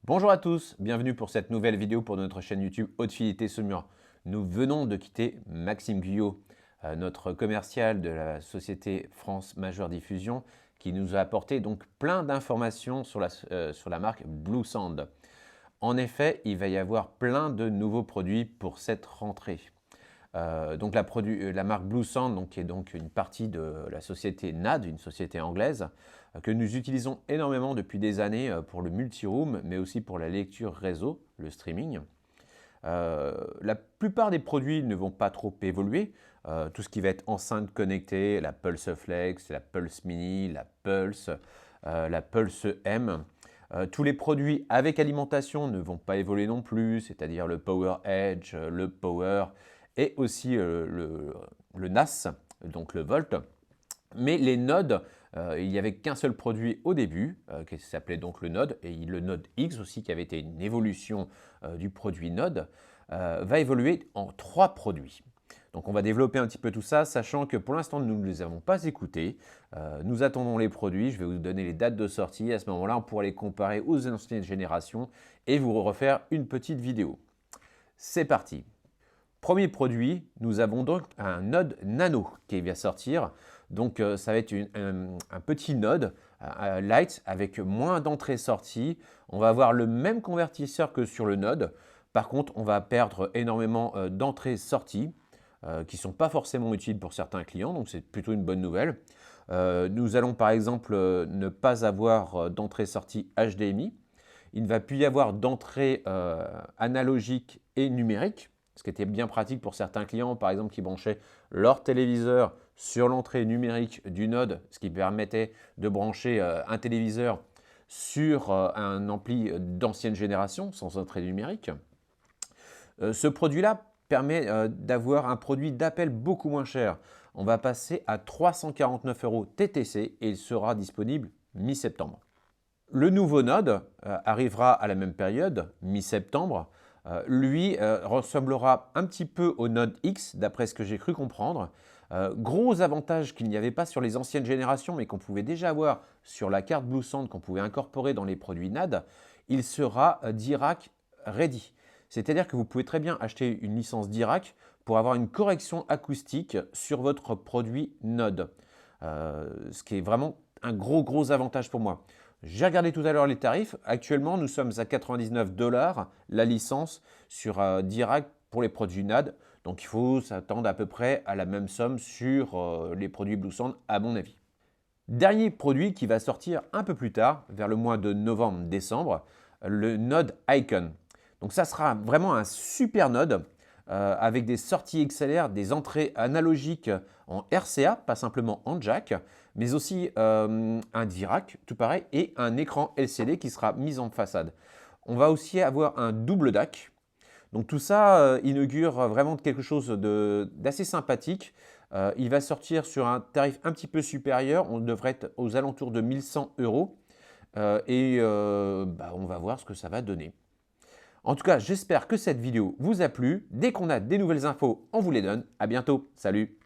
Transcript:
Bonjour à tous, bienvenue pour cette nouvelle vidéo pour notre chaîne YouTube Haute Fidélité Saumur. Nous venons de quitter Maxime Guyot, notre commercial de la société France Majeure Diffusion, qui nous a apporté donc plein d'informations sur la marque Blue Sand. En effet, il va y avoir plein de nouveaux produits pour cette rentrée. Donc la marque Blue Sand, qui est donc une partie de la société NAD, une société anglaise, que nous utilisons énormément depuis des années pour le multiroom, mais aussi pour la lecture réseau, le streaming. La plupart des produits ne vont pas trop évoluer. Tout ce qui va être enceinte connectée, la Pulse Flex, la Pulse Mini, la Pulse M. Tous les produits avec alimentation ne vont pas évoluer non plus, c'est-à-dire le Power Edge, le Power et aussi le NAS, donc le Volt. Mais les nodes, il n'y avait qu'un seul produit au début, qui s'appelait donc le Node, et le Node X aussi, qui avait été une évolution du produit Node, va évoluer en 3 produits. Donc on va développer un petit peu tout ça, sachant que pour l'instant nous ne les avons pas écoutés. Nous attendons les produits, je vais vous donner les dates de sortie. À ce moment-là, on pourra les comparer aux anciennes générations et vous refaire une petite vidéo. C'est parti. Premier produit, nous avons donc un Node Nano qui va sortir. Donc ça va être un petit Node light avec moins d'entrée-sortie. On va avoir le même convertisseur que sur le Node. Par contre, on va perdre énormément d'entrées-sorties qui ne sont pas forcément utiles pour certains clients. Donc c'est plutôt une bonne nouvelle. Nous allons par exemple ne pas avoir d'entrée-sortie HDMI. Il ne va plus y avoir d'entrée analogique et numérique, ce qui était bien pratique pour certains clients, par exemple, qui branchaient leur téléviseur sur l'entrée numérique du Node, ce qui permettait de brancher un téléviseur sur un ampli d'ancienne génération, sans entrée numérique. Ce produit-là permet d'avoir un produit d'appel beaucoup moins cher. On va passer à 349 € TTC et il sera disponible mi-septembre. Le nouveau Node arrivera à la même période, mi-septembre. Lui ressemblera un petit peu au Node X, d'après ce que j'ai cru comprendre. Gros avantage qu'il n'y avait pas sur les anciennes générations, mais qu'on pouvait déjà avoir sur la carte Blue Sand, qu'on pouvait incorporer dans les produits NAD, il sera Dirac Ready. C'est-à-dire que vous pouvez très bien acheter une licence Dirac pour avoir une correction acoustique sur votre produit Node. Ce qui est vraiment un gros avantage pour moi. J'ai regardé tout à l'heure les tarifs. Actuellement, nous sommes à 99 $ la licence sur Dirac pour les produits NAD. Donc, il faut s'attendre à peu près à la même somme sur les produits Blue Sand, à mon avis. Dernier produit qui va sortir un peu plus tard, vers le mois de novembre-décembre, le Node Icon. Donc, ça sera vraiment un super Node avec des sorties XLR, des entrées analogiques en RCA, pas simplement en jack, mais aussi un Dirac, tout pareil, et un écran LCD qui sera mis en façade. On va aussi avoir un double DAC. Donc tout ça inaugure vraiment quelque chose d'assez sympathique. Il va sortir sur un tarif un petit peu supérieur. On devrait être aux alentours de 1100 € on va voir ce que ça va donner. En tout cas, j'espère que cette vidéo vous a plu. Dès qu'on a des nouvelles infos, on vous les donne. À bientôt. Salut!